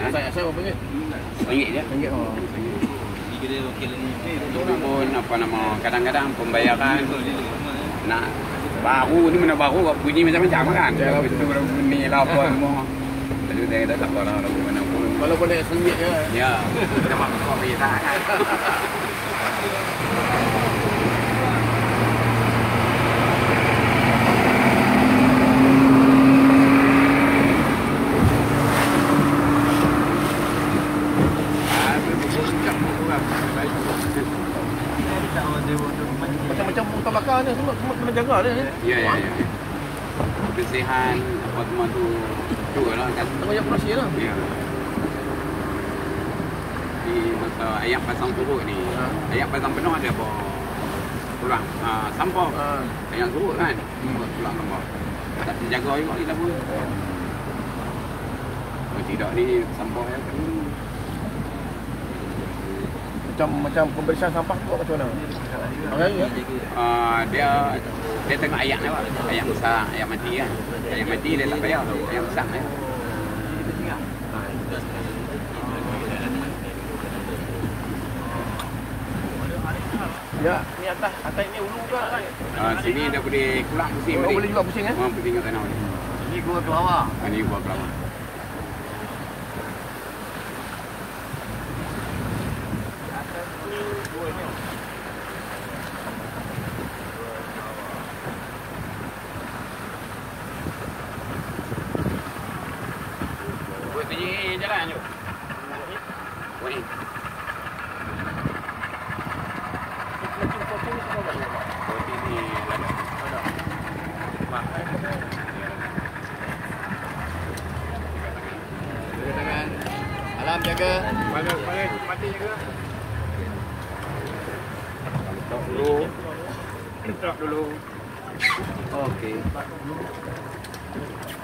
Saya berapa ringgit? RM1 je. Ringgit oh. Itu pun apa nama, kadang-kadang pembayaran nak baru ni mana baru bunyi macam-macam kan. Kalau itu bunyi lapor semua. Jadi saya dah lapor lah mana pun. Walaupun dia RM1 je. Ya, kita masuk kau biasa kan. Macam-macam bungka bakar ni semua kena jaga dia ni. Ya. Kebersihan apa semua tu lah kan. Banyak proses lah. Ya. Di masa ayam pasang turut ni, ayam pasang penuh ada pulang sampah. Ayam turut kan, pulang sampah. Tak dijaga juga kita pun. Kalau tidak ni sampah yang penuh. Macam pembersihan sampah tu macam mana? Dia tengok ayam ni, ayam besar, ayam mati kan. Ayam mati dia tak payah, ayam besar ni. Ya, ni atas ni ulu ke kan? Sini dia boleh keluar pusing. Boleh juga pusing kan? Pusing kat sana. Ini gua kelawar. Ini gua kelawar. Buat pergi jalan je. Boleh. Alam jaga. Balik mati jaga. Stop dulu. Okey.